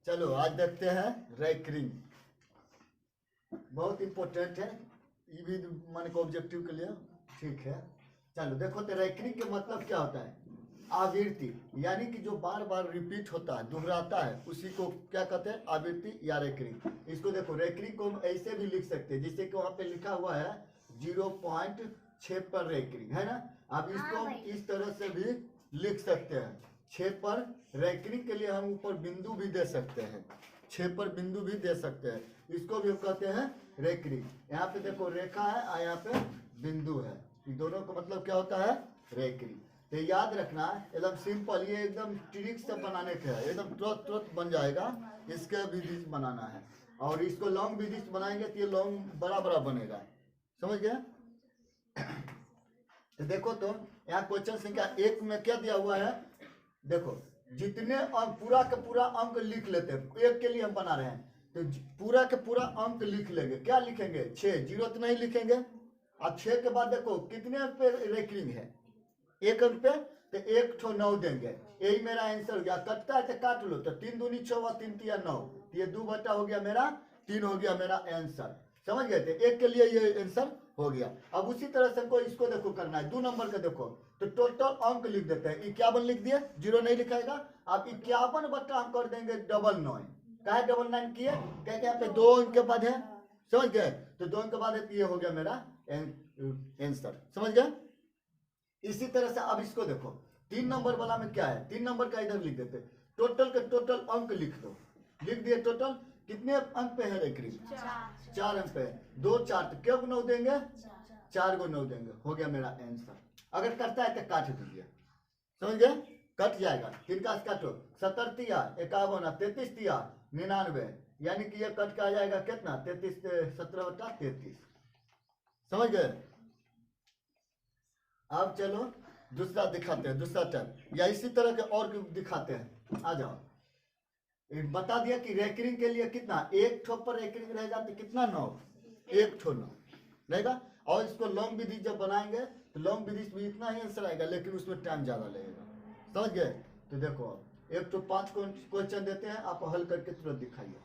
चलो आज देखते हैं रैकरिंग। बहुत इंपॉर्टेंट है ये भी मान को ऑब्जेक्टिव के लिए। ठीक है, चलो देखो तो रैकरिंग के मतलब क्या होता है। आवृत्ति यानी कि जो बार बार रिपीट होता है, दोहराता है, उसी को क्या कहते हैं, आवृत्ति या रैकरिंग। इसको देखो रैकरिंग को हम ऐसे भी लिख सकते हैं, जिससे कि वहाँ पे लिखा हुआ है 0.6 पर रैकरिंग, है ना। अब इसको हम इस तरह से भी लिख सकते हैं 6 पर रैकरिंग के लिए हम ऊपर बिंदु भी दे सकते हैं, 6 पर बिंदु भी दे सकते हैं। इसको भी हम कहते हैं रैकरिंग। यहाँ पे देखो रेखा है और यहाँ पे बिंदु है, इन दोनों का मतलब क्या होता है, रैकरिंग। तो याद रखना एकदम सिंपल, ये एकदम ट्रिक से बनाने का है, एकदम तुरंत तुरंत बन जाएगा। इसके विधि से बनाना है और इसको लॉन्ग विधि से बनाएंगे तो ये लॉन्ग बड़ा बड़ा बनेगा, समझ गए। तो देखो तो यहाँ क्वेश्चन संख्या 1 में क्या दिया हुआ है, देखो जितने अंक पूरा का पूरा अंक लिख लेते हैं। एक के लिए हम बना रहे हैं तो पूरा का पूरा अंक लिख लेंगे। क्या लिखेंगे, 6, जीरो तो नहीं लिखेंगे। अब 6 के बाद देखो कितने अंक पे रैकरिंग है, 1 अंक पे, तो 1 ठो 9 देंगे। यही मेरा आंसर हो गया। कटता है तो काट लो, तो 3 दूनी 6 व 3 तिया 9, ये 2 बटा हो गया मेरा 3 हो गया मेरा आंसर। समझ गए थे, 1 के लिए ये आंसर हो गया। अब उसी तरह से को इसको देखो करना है 2 नंबर का। देखो तो टोटल अंक लिख देते हैं, 51 लिख दिए, जीरो नहीं लिखाएगा। आप 51 बटा हम कर देंगे 99। क्या 99 किए, क्या यहाँ पे 2 अंक के बाद है, समझ गए। तो 2 अंक के बाद है, ये हो गया मेरा आंसर, समझ गए। इसी तरह से अब इसको देखो 3 नंबर वाला में क्या है, 3 नंबर का इधर लिख देते, टोटल के टोटल अंक लिख दो। लिख दिए टोटल कितने अंक पे है रैकरिंग, 4 अंक पे है। 2 4 तो क्या 9 देंगे, 4 को 9 देंगे, हो गया मेरा आंसर। अगर कटता है तो काट दीजिए, समझ गए, कट जाएगा। 3 का काटो, 70 तिया 51, 33 तिया 99, यानी कि ये कट के आ जाएगा कितना, 33 17 बटा 33, समझ गए। अब चलो दूसरा दिखाते हैं, दूसरा टाइप या इसी तरह के और दिखाते हैं। आ जाओ, बता दिया कि रैकरिंग के लिए कितना, 1 ठो पर रैकरिंग रहेगा तो कितना 9, 1 ठो 9 रहेगा। और इसको लॉन्ग विधि जब बनाएंगे तो लॉन्ग विधि में इतना ही आंसर आएगा, लेकिन उसमें टाइम ज्यादा लगेगा, समझ गए। तो देखो 1 तो 5 क्वेश्चन देते हैं, आप हल करके तुरंत दिखाइए,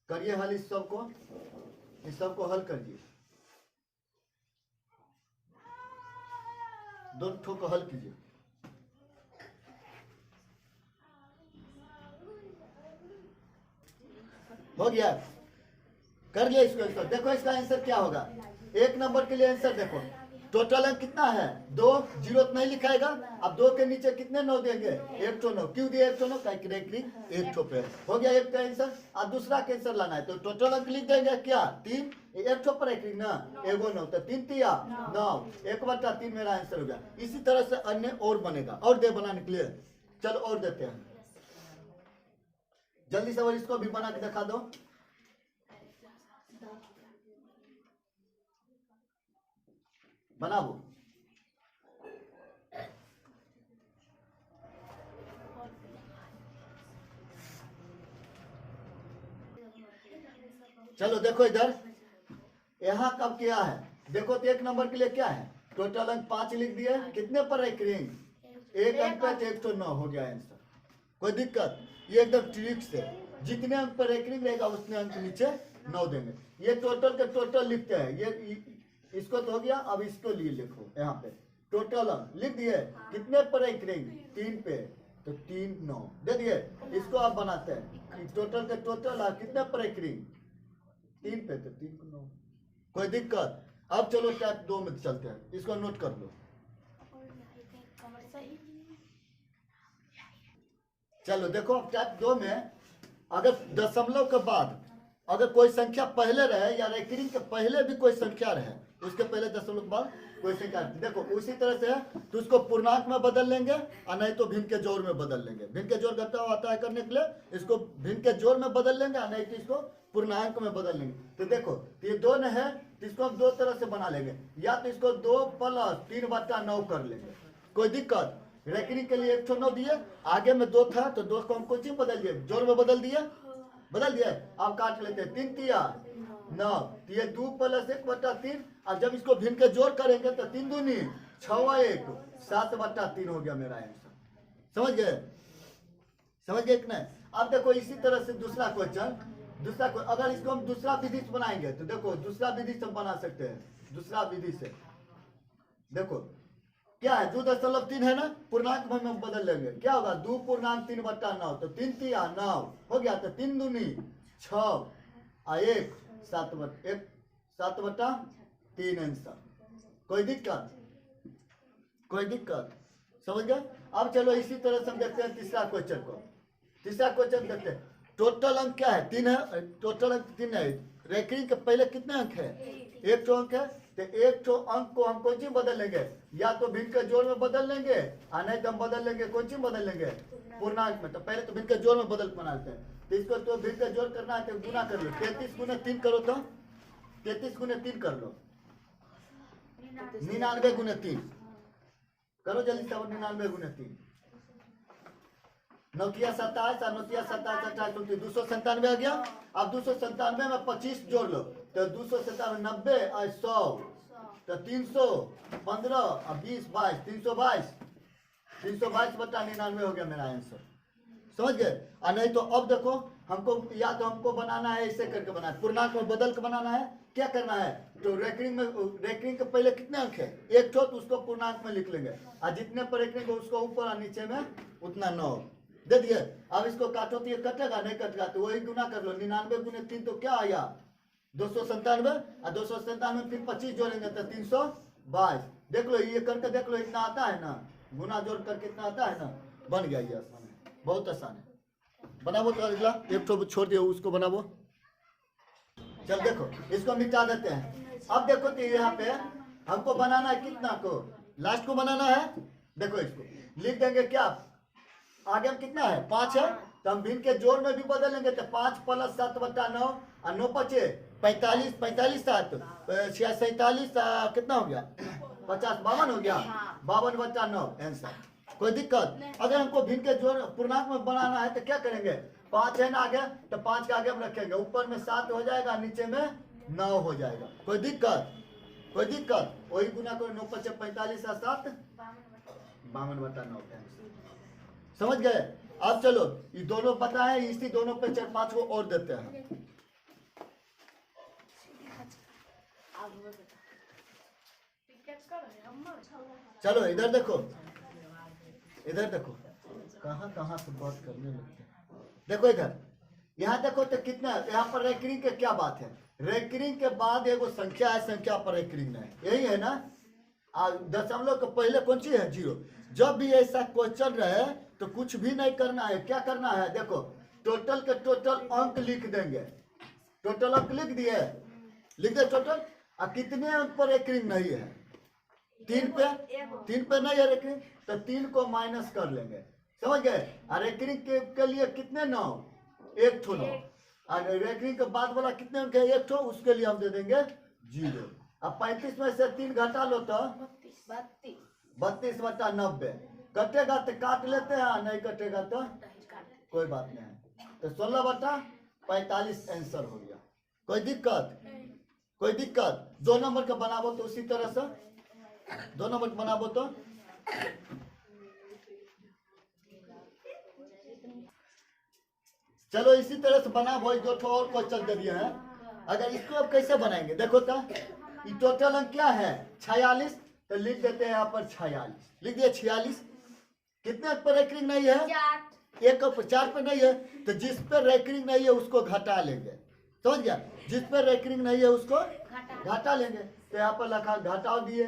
करिए हल इस सबको हल करिए, 2 ठो को हल कीजिए। हो गया, कर लिया इसको। देखो इसका आंसर क्या होगा, 1 नंबर के लिए आंसर देखो, टोटल अंक कितना है 2, जीरो तो नहीं लिखाएगा। अब 2 के नीचे कितने 9 देंगे, 1 ठो 9। क्यों दिया 1 ठो 9, रैकरिंग 1 ठो पे हो गया 1 का आंसर। अब दूसरा का आंसर लाना है तो टोटल अंक लिख देंगे क्या, 3, 1 ठो पर रैकरिंग ना, 1 9 तो 3 तिया 9, 1 बटा 3 मेरा आंसर हो गया। इसी तरह से अन्य और बनेगा, और दे बनाने के लिए। चलो और देते हैं जल्दी से, और इसको भी बना के दिखा दो। बनाओ, चलो देखो इधर, यहाँ कब क्या है, देखो तो 1 नंबर के लिए क्या है, टोटल अंक 5 लिख दिए, कितने पर रैकरिंग, 1 अंक पे 1 तो 9 हो गया आंसर। कोई दिक्कत, ये एकदम ट्रिक से, जितने अंक पर रैकरिंग रहेगा उतने अंक नीचे 9 देंगे। ये टोटल के टोटल लिखते हैं, ये इसको तो हो गया। अब इसको लिए लिखो, यहाँ पे टोटल अंक लिख दिए, कितने पर रैकरिंग 3 पे, तो 3 9 दे दिए। इसको आप बनाते हैं टोटल के टोटल और कितने पर रैकरिंग 3 पे, तो 3 को 9। कोई दिक्कत। अब चलो टाइप 2 में चलते हैं, इसको नोट कर लो। चलो देखो टाइप 2 में अगर दशमलव के बाद अगर कोई संख्या पहले रहे या रैकरिंग के पहले भी कोई संख्या रहे, उसके पहले दशमलव के बाद कोई संख्या, देखो उसी तरह से है तो उसको पूर्णांक में बदल लेंगे और नहीं तो भिन्न के जोड़ में बदल लेंगे। भिन्न के जोड़ घटा आता है करने के लिए, इसको भिन्न के जोड़ में बदल लेंगे और नहीं तो इसको पूर्णांक में बदल लेंगे। तो देखो तो ये 2 है तो इसको हम 2 तरह से बना लेंगे, या तो इसको 2 + 3 बटा 9 कर लेंगे। कोई दिक्कत, रैकरिंग के लिए 1 ठो 9 दिए, आगे में 2 था तो 2 को हम कुछ बदल दिए, जोड़ में बदल दिए, बदल दिया। अब काट लेते हैं, 3 तिया 9, तो ये 2 + 1 बटा 3। और जब इसको भिन्न के जोड़ करेंगे तो 3 दूनी 6 व 1 7 बटा 3 हो गया मेरा आंसर, समझ गए? समझ गए कि नहीं? अब देखो इसी तरह से दूसरा क्वेश्चन, अगर इसको हम दूसरा विधि से बनाएंगे तो देखो दूसरा विधि से हम बना सकते हैं। दूसरा विधि से देखो क्या है, 2.3 है ना, पूर्णांक में हम बदल लेंगे, क्या होगा 2.3/9, तो 3 तिया 9 हो गया, तो 3 दूनी 6 और 1 7/3 आंसर। कोई दिक्कत? कोई दिक्कत? समझ गए? अब चलो इसी तरह से हम देखते हैं तीसरा क्वेश्चन को। तीसरा क्वेश्चन देखते हैं। टोटल अंक क्या है? 3 है। टोटल अंक 3 है। रैंकिंग के पहले कितने अंक है? 1 अंक है। तो 1 अंक को हम कौन सी बदल लेंगे? या तो भिन्न के जोड़ में बदल लेंगे और नहीं तो हम बदल लेंगे कौन सी बदल लेंगे? पूर्णांक में। तो पहले तो भिन्न के जोड़ में बदल बनाते हैं। तो इसको तो भिन्न का जोड़ करना है तो गुना कर लो, 33 गुना 3 करो, तो 33 गुना 3 कर लो, 99 गुना 3 करो जल्दी से। 99 गुना 3 9 27 और 9 27 28 297 आ गया। अब 297 में 25 जोड़ लो, तो 297 90 और 100, तो 315 और 20 22 322/99 हो गया मेरा आंसर। समझ गए? और नहीं तो अब देखो हमको या तो हमको बनाना है ऐसे करके बनाना है, पूर्णांक में बदल के बनाना है। क्या करना है? तो रैंकिंग के पहले कितने अंक है? 1 तो उसको पूर्णांक में लिख लेंगे और जितने पर रैंकिंग हो उसको ऊपर और नीचे में उतना 9 दे दिए। अब इसको काटो तो ये कटेगा नहीं कटेगा, तो वही गुना कर लो। 99 गुने 3 तो क्या आया? 297 और 297 में फिर 25 जोड़ेंगे तो 322। देख लो ये करके देख लो, इतना आता है ना, गुना जोड़ करके इतना आता है ना, बन गया ये आसान है, बहुत आसान है। बनाबो तो अगला एक तो छोड़ दियो, उसको बनाबो। चल देखो इसको मिटा देते हैं। अब देखो तो यहाँ पे हमको बनाना है कितना को, लास्ट को बनाना है। देखो इसको लिख देंगे क्या, आगे हम कितना है 5 है, तो हम भिन्न के जोड़ में भी बदल लेंगे, तो 5 + 7/9 और 9 × 5 = 45 45 7 47 कितना हो गया 50 52 हो गया, 52/9 आंसर। कोई दिक्कत? अगर हमको भिन्न के जोड़ पूर्णांक में बनाना है तो क्या करेंगे, 5 है ना आगे, तो 5 के आगे हम रखेंगे, ऊपर में 7 हो जाएगा, नीचे में 9 हो जाएगा। कोई दिक्कत? कोई दिक्कत? वही गुना करो, 9 × 5 = 45 और 7 52/9 आंसर। समझ गए? अब चलो ये दोनों पता है, इसी दोनों पे 4-5 को और देते हैं। चलो इधर देखो, इधर देखो, कहाँ से बात करने लगते हैं। देखो इधर, यहाँ देखो तो कितना, यहाँ पर रैंकिंग के क्या बात है, रैंकिंग के बाद एगो संख्या है, संख्या पर रैंकिंग है, यही है ना। दशमलव के पहले कौन सी है? 0। जब भी ऐसा क्वेश्चन रहे तो कुछ भी नहीं करना है, क्या करना है, देखो टोटल के टोटल अंक लिख देंगे। टोटल अंक लिख दिए, लिख दे टोटल। और कितने अंक पर रैंकिंग नहीं है? 3 पे नहीं है रैंकिंग, तो 3 को माइनस कर लेंगे। समझ गए? और रैंकिंग के लिए कितने 9, 1 ठो 9, और रैंकिंग के बाद वाला कितने अंक है 1 ठो, उसके लिए हम दे देंगे 0। अब 35 में से 3 घटा लो तो 32/90। कटेगा तो काट लेते हैं, नहीं कटेगा तो कोई बात नहीं है। तो 16/45 आंसर हो गया। कोई दिक्कत? कोई दिक्कत? 2 नंबर का बनाबो तो उसी तरह से 2 नंबर का बनाबो तो चलो इसी तरह से बना भाई। 2 ठो और क्वेश्चन दे दिए हैं। अगर इसको अब कैसे बनाएंगे देखो तो, ये टोटल अंक क्या है 46, तो लिख देते हैं यहाँ पर 46, लिख दिया 46। कितने पर रैंकिंग नहीं है? 1 पर 4 पर नहीं है, तो जिस पर रैंकिंग नहीं है उसको घटा लेंगे। समझ गया? जिस पर रैंकिंग नहीं है उसको घटा लेंगे। तो यहाँ पर लिखा घटाओ दिए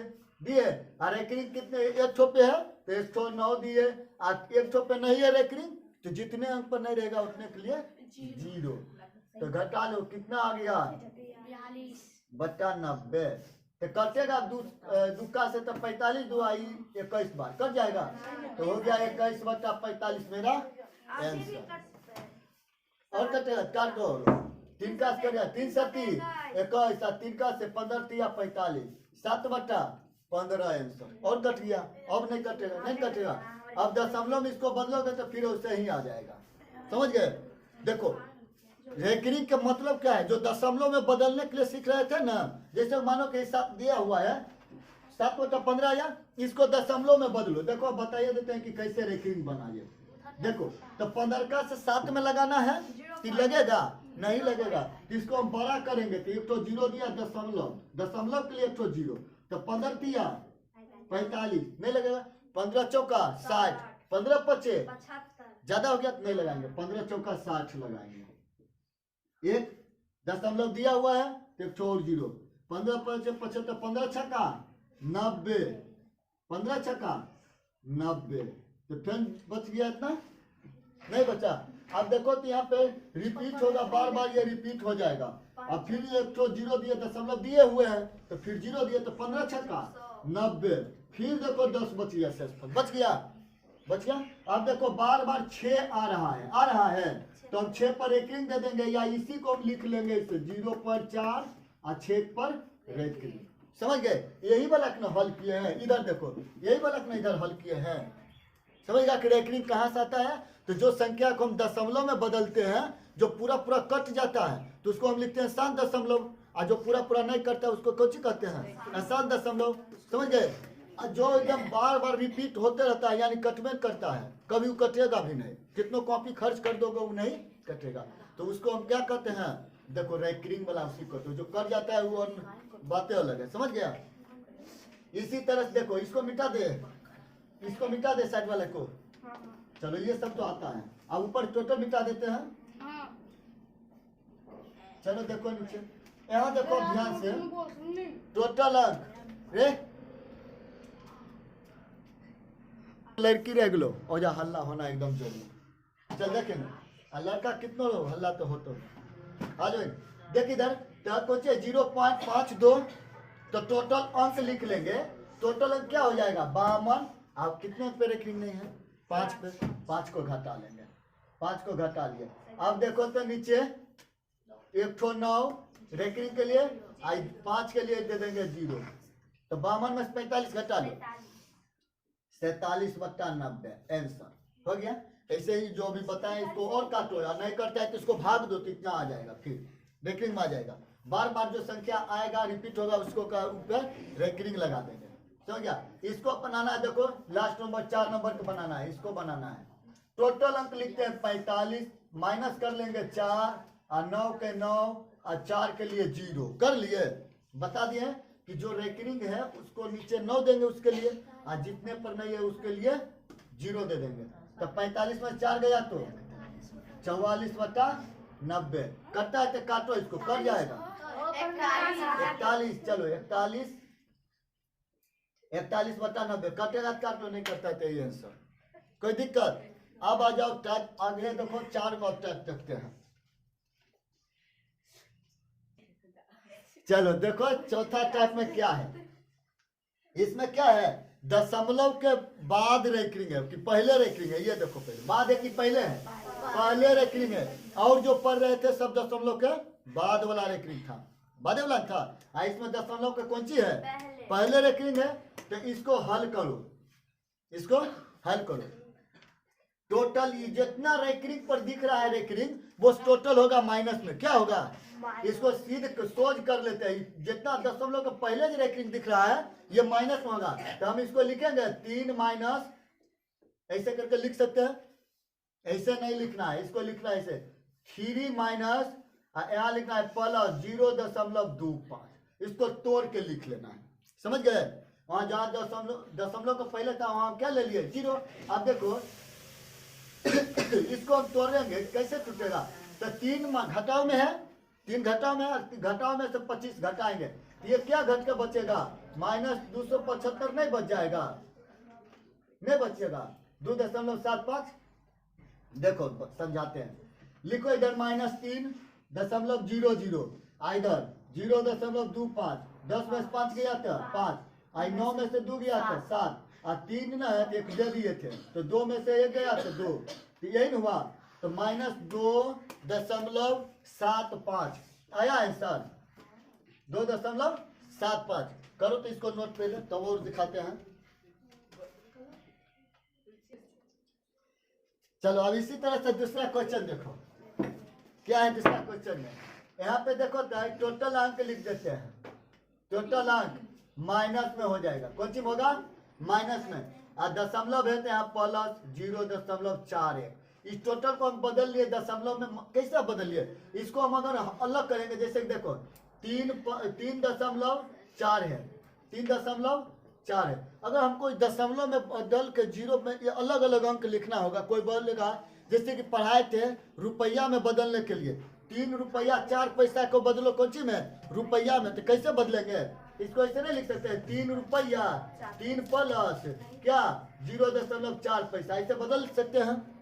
और रैंकिंग कितने 1 ठो पे है तो 1 ठो 9 दिए, और 1 ठो पे नहीं है रैंकिंग, तो जितने अंक पर नहीं रहेगा उतने के लिए 0। तो घटा लो, कितना आ गया 42/90। तो कटेगा दुक्का से, तो 45 दुआई 21 बार कट जाएगा, तो हो गया 21/45 मेरा आंसर। और कटेगा, काट दो, 3 का कटेगा, 3 × 3 21 और 3 का से 15 × 45 7/15 आंसर। और कट गया, अब नहीं कटेगा, नहीं कटेगा। अब दशमलव में इसको बदलोगे तो फिर उससे ही आ जाएगा। समझ गए? देखो रैंकिंग का मतलब क्या है, जो दशमलव में बदलने के लिए सीख रहे थे ना, जैसे मानो के हिसाब दिया हुआ है 7/15 आया। इसको दशमलव में बदलो। देखो बताइए देते हैं कि कैसे रेखिंग बनाइए। देखो तो 15 का से 7 में लगाना है तो लगेगा नहीं लगेगा। तो इसको हम बड़ा करेंगे तो एक तो जीरो दिया, दशमलव, दशमलव के लिए एक तो जीरो, तो 15 दिया 45 नहीं लगेगा। 15 चौका 60, 15 पचे ज्यादा हो गया तो नहीं लगाएंगे, 15 चौका 60 लगाएंगे। एक दशमलव दिया हुआ है तो एक और जीरो, 15 पचे 75, 15 छक्का 90, 15 छक्का 90, तो फिर बच गया इतना नहीं बचा। अब देखो तो यहाँ पे रिपीट होगा, बार बार ये रिपीट हो जाएगा। अब फिर एक तो जीरो दिए, दशमलव दिए हुए हैं तो फिर जीरो दिए तो 15 छक्का 90, फिर देखो 10 बच गया, शेषफल बच गया, बच गया। अब देखो बार बार 6 आ रहा है तो हम 6 पर एक रिंग दे देंगे, या इसी को हम लिख लेंगे इसे 0 पर 4 और 6 पर रेड क्रिंग। समझ गए? यही वाला ना हल किए हैं। इधर देखो यही वाला ना इधर हल किए हैं। समझ गया कि रेड क्रिंग कहाँ से आता है? तो जो संख्या को हम दशमलव में बदलते हैं, जो पूरा पूरा कट जाता है तो उसको हम लिखते हैं 7 दशमलव, और जो पूरा पूरा नहीं करता है उसको कौन कहते हैं? 7 दशमलव। समझ गए? जो एकदम बार बार रिपीट होते रहता है यानी कटमेंट करता है, कभी वो कटेगा भी नहीं, कितनों कॉपी खर्च कर दोगे वो नहीं कटेगा, तो उसको हम क्या कहते हैं? देखो रेकरिंग वाला उसी को, तो जो कर जाता है वो बातें अलग है। समझ गया? इसी तरह से देखो इसको मिटा दे, इसको मिटा दे साइड वाले को। चलो ये सब तो आता है। अब ऊपर टोटल मिटा देते हैं। चलो देखो नीचे, यहाँ देखो ध्यान से टोटल अंक रे लड़की रह गलो और जा हल्ला होना एकदम जरूरी। चल देखे ना लड़का कितना लो हल्ला तो हो तो आ जाओ। देख इधर कुछ 0.52, तो टोटल अंक लिख लेंगे। टोटल अंक क्या हो जाएगा? 52। आप कितने पे रेकरिंग नहीं है? 5 पे, 5 को घटा लेंगे, 5 को घटा लिए। अब देखो तो नीचे 109 रेकरिंग के लिए, 5 के लिए दे देंगे 0, तो 52 में से 45 घटा लो, 47/90 आंसर हो गया। ऐसे ही जो भी बताएं इसको और काटो, या नहीं करता है तो इसको भाग दो तो इतना आ जाएगा, फिर रेकरिंग में आ जाएगा। बार बार जो संख्या आएगा रिपीट होगा उसको ऊपर रेकरिंग लगा देंगे। समझ गया? इसको बनाना है, देखो लास्ट नंबर 4 नंबर को बनाना है, इसको बनाना है। टोटल अंक लिखते हैं 45, माइनस कर लेंगे 4 और 9 के 9 और 4 के लिए 0 कर लिए। बता दिए कि जो रेकरिंग है उसको नीचे 9 देंगे उसके लिए, और जितने पर नहीं है उसके लिए 0 दे देंगे। तो 45 में 4 गया तो 44/90 कटता है तो काटो इसको, कट जाएगा 41। चलो 41/90 कटेगा काटो, नहीं करता है तो ये आंसर। कोई दिक्कत? अब आ जाओ टाइप आगे, देखो 4 को टाइप देखते हैं। चलो देखो चौथा टाइप में क्या है। इसमें क्या है? दशमलव के बाद रेकरिंग है कि पहले रेकरिंग है? ये देखो पहले बाद है कि पहले है? पहले रेकरिंग है, और जो पढ़ रहे थे सब दशमलव के बाद वाला रेकरिंग था, बाद वाला था। इसमें दशमलव के कौन सी है? पहले रेकरिंग है। तो इसको हल करो, इसको हल करो। टोटल जितना रेकरिंग पर दिख रहा है रेकरिंग वो टोटल होगा माइनस में, क्या होगा? इसको सीधे सोच कर लेते हैं, जितना दशमलव का पहले जो रेकरिंग दिख रहा है ये माइनस में होगा, तो हम इसको लिखेंगे 3 माइनस, ऐसे करके लिख सकते हैं। ऐसे नहीं लिखना है, इसको लिखना है ऐसे 3 माइनस, यहाँ लिखना है प्लस 0.25, इसको तोड़ के लिख लेना है। समझ गए? वहां जहां दशमलव का पहले था वहां क्या ले लिए? 0। अब देखो इसको हम तोड़ेंगे, कैसे टूटेगा? तो 3 घटाव में है, 3 घटाव में है, घटाव में से 25 घटाएंगे, ये क्या घट के बचेगा? -275 नहीं बच जाएगा? नहीं बचेगा। 2.75। देखो समझाते हैं, लिखो इधर -3.00, इधर 0.25, 10 में से 5 गया था 5, 9 में से 2 गया था 7, और 3 ना है तो 1 दे दिए थे, तो 2 में से 1 गया तो 2, तो यही ना हुआ। तो -2.75 आया आंसर, 2.75 करो। तो इसको नोट पे ले, तो और दिखाते हैं। चलो अब इसी तरह से दूसरा क्वेश्चन देखो, क्या है दूसरा क्वेश्चन में। यहाँ पे देखो टोटल अंक लिख देते हैं। टोटल अंक माइनस में हो जाएगा। कौन चीज होगा? माइनस में। और दशमलव है तो यहाँ प्लस 0.41। इस टोटल को हम बदल लिए दशमलव में। कैसे बदल लिए इसको? हम अगर अलग करेंगे, जैसे कि देखो 3.4 है, 3.4 है। अगर हमको इस दशमलव में बदल के जीरो में ये अलग अलग अंक लिखना होगा। कोई बोलेगा जैसे कि पढ़ाए थे रुपया में बदलने के लिए, 3 रुपया 4 पैसा को बदलो कौन सी में? रुपया में। तो कैसे बदलेंगे इसको? ऐसे नहीं लिख सकते 3 रुपया 3 प्लस क्या 0.4 पैसा, ऐसे बदल सकते हैं?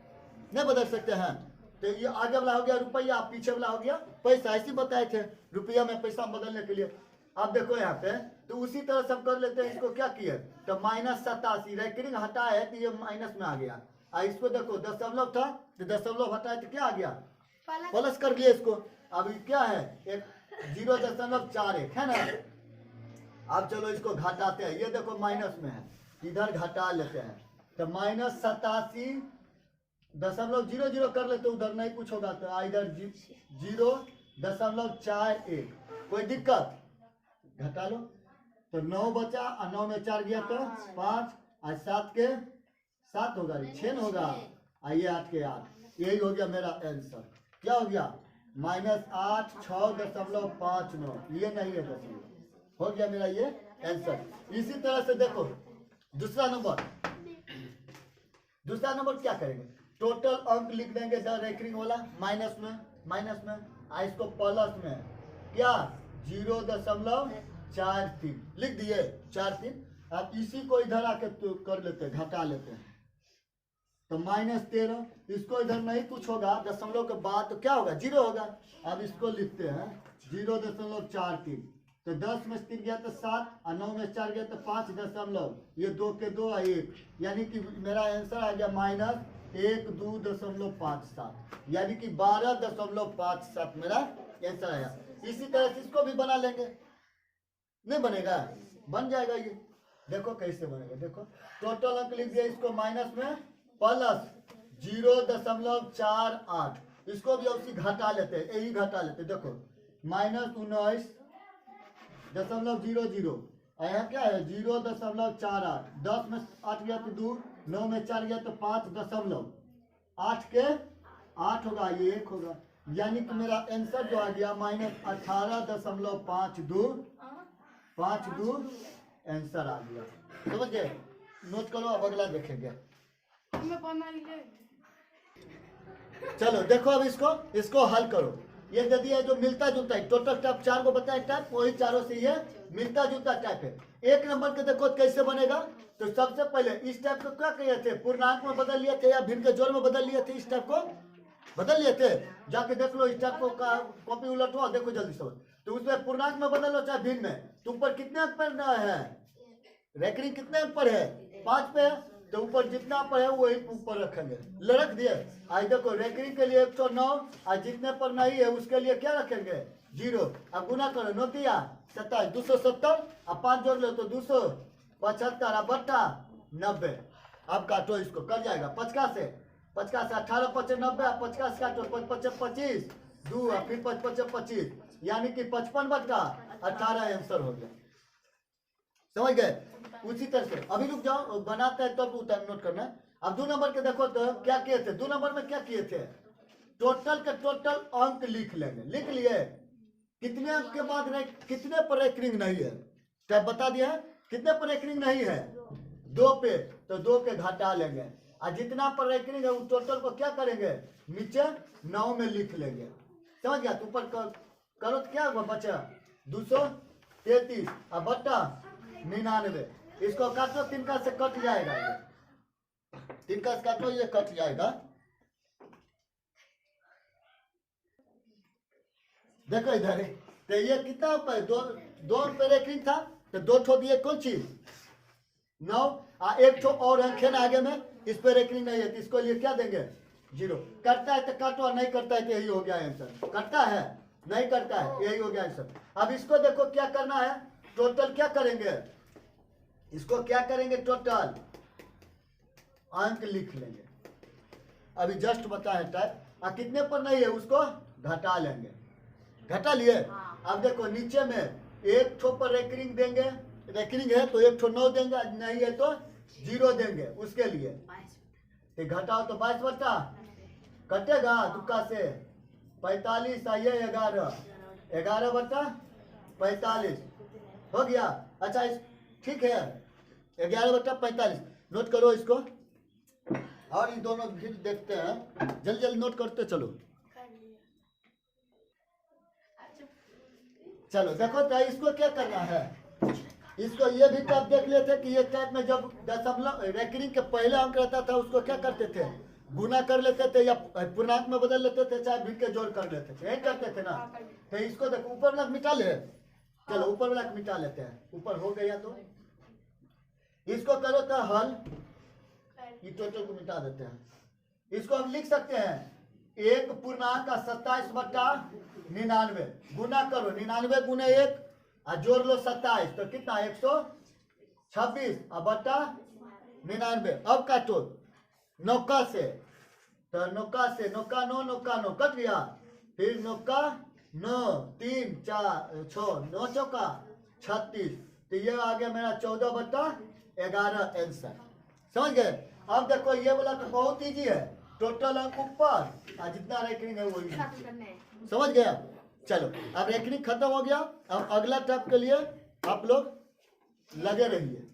नहीं बदल सकते हैं। तो ये आगे वाला हो गया रुपया, पीछे वाला हो गया पैसा। ऐसे बताए थे रुपया में पैसा बदलने के लिए। अब देखो यहाँ पे तो उसी तरह से हम कर लेते हैं। इसको क्या किए तो -87 रेकरिंग हटाए तो ये माइनस में आ गया। इसको देखो दशमलव था तो दशमलव हटाए तो क्या आ गया? प्लस कर लिया इसको। अब क्या है? एक 0.41 है ना। अब चलो इसको घटाते हैं। ये देखो माइनस में है, इधर घटा लेते हैं तो -87.00 कर लेते, उधर नहीं कुछ होगा तो इधर 0.41। कोई दिक्कत? घटा लो तो 9 बचा और 9 में 4 गया तो 5 और 7 के 7 होगा, 6 होगा और ये 8 के 8। यही हो गया मेरा आंसर। क्या हो गया? -8 6.59। ये नहीं है दशमलव। हो गया मेरा ये आंसर। इसी तरह से देखो दूसरा नंबर क्या करेंगे? टोटल अंक लिख देंगे द रेकरिंग वाला माइनस में इसको प्लस में क्या 0.43 लिख दिए 43। अब इसी को इधर आके तो कर लेते हैं, घटा लेते हैं तो -13। इसको इधर नहीं कुछ होगा, दशमलव के बाद तो क्या होगा? 0 होगा। अब इसको लिखते हैं 0.43। तो 10 में 3 गया तो 7 और 9 में 4 गया तो 5 दशमलव, ये 2 के 2 और 1, यानी कि मेरा आंसर आ गया -12.57, यानी कि 12.57 मेरा आंसर आया। इसी तरह से इसको भी बना लेंगे। नहीं बनेगा? बन जाएगा ये। देखो कैसे बनेगा। देखो टोटल अंक लिख दिया, इसको माइनस में प्लस 0.48। इसको भी उसी घटा लेते हैं, यही घटा लेते हैं। देखो -19.00 यहाँ क्या है 0.48। 10 में 8 गया तो 2, 9 में 4 गया तो 5 दशमलव 8 के 8 होगा, ये 1 होगा, यानी कि मेरा आंसर जो आ गया -18.52 आंसर आ गया। समझ गए? नोट करो, अब अगला देखेंगे। चलो देखो अब इसको हल करो। ये दे दिया जो मिलता जुलता है, टोटल टाइप 4 को बताए टाइप, वही चारों से ये मिलता जुलता टाइप है। एक नंबर के देखो कैसे बनेगा। तो सबसे पहले इस टाइप को क्या किए थे? पूर्णांक में बदल लिए थे या भिन्न के जोड़ में बदल लिए थे? इस टाइप को बदल लिए थे। जाके देख लो इस टाइप को, कॉपी उलटो, देखो जल्दी से। तो उसमें पूर्णांक में बदल लो चाहे भिन्न में। तो ऊपर कितने अंक पर है? रेकरिंग कितने अंक पर है? 5 पे है। तो ऊपर जितना पर है वही ऊपर रखेंगे, रख दिए। आज देखो रेकरिंग के लिए 109 और जितने पर नहीं है उसके लिए क्या रखेंगे? 0। अब गुना करो, 9 दिया 27, 270 और 5 जोड़ लो तो 275 और बट्टा 90। अब काटो इसको, कर जाएगा 50 से 18 5 90 और 50 काटो 5 5 25 2 और फिर 5 5 25, यानी कि 55/18 आंसर हो गया। समझ गए? उसी तरह से अभी रुक जाओ, बनाते हैं तब तो नोट करना है। अब 2 नंबर के देखो तो क्या किए थे? 2 नंबर में क्या किए थे? टोटल के टोटल अंक लिख लेंगे। लिख लिए कितने अंक के बाद कितने पर रेकरिंग नहीं है? क्या बता दिया है? कितने पर रेकरिंग नहीं है? 2 पे, तो 2 के घटा लेंगे और जितना पर रेकरिंग है उस टोटल को क्या करेंगे? नीचे 9 में लिख लेंगे। समझ गया? तो ऊपर करो तो क्या बचा 233 और बट्टा 99। इसको काटो, 3 का से कट जाएगा, ये 3 का से काटो, ये कट जाएगा। देखो इधर तो ये कितना पे 2 पे रेकरिंग था तो 2 ठो दिए कौन चीज 9 और 1 ठो और है आगे में, इस पे रेकरिंग नहीं है तो इसको लिए क्या देंगे? 0। करता है तो काटो, नहीं करता है तो यही हो गया आंसर। करता है नहीं करता है, यही हो गया आंसर। अब इसको देखो क्या करना है? टोटल क्या करेंगे? इसको क्या करेंगे? टोटल अंक लिख लेंगे। अभी जस्ट बताया टाइप। और कितने पर नहीं है उसको घटा लेंगे। घटा लिए। अब देखो नीचे में 1 ठो पर रेकरिंग देंगे रेकरिंग है तो एक ठो 9 देंगे, नहीं है तो 0 देंगे उसके लिए। तो घटाओ तो 22 बचा, कटेगा तुक्का से 45 आइए 11 बचा 45 हो गया। अच्छा ठीक है 11 बटा 45 नोट करो इसको। और ये दोनों फिर देखते हैं, जल्दी जल्दी नोट करते चलो। चलो देखो तो इसको क्या करना है, इसको ये भी टाइप देख लेते कि ये टाइप में जब दशमलव रेकरिंग के पहले अंक रहता था उसको क्या करते थे, गुना कर लेते थे या पूर्णांक में बदल लेते थे, चाहे भिन्न के जोड़ कर लेते थे, यही करते थे ना। तो इसको देखो ऊपर वाला मिटा ले, चलो ऊपर वाला मिटा लेते हैं, ऊपर हो गया तो इसको करो तो हल, ये टोटल को मिटा देते हैं। इसको हम लिख सकते हैं 1 पूर्णांक का 27 बटा 99 गुना करो 99 गुने 1 और जोड़ लो 27 तो कितना 126 और बटा 99। अब काटो नौका से, तो नौका से नौका 9 कट गया, फिर नौका 9 3 4 6 9 चौका 36, तो ये आ गया मेरा 14 बटा 11 आंसर। समझ गए। अब देखो ये वाला तो बहुत इजी है, टोटल अंक ऊपर और जितना रेकरिंग है वही, समझ गया। चलो अब रेकरिंग खत्म हो गया, अब अगला टॉप के लिए आप लोग लगे रहिए।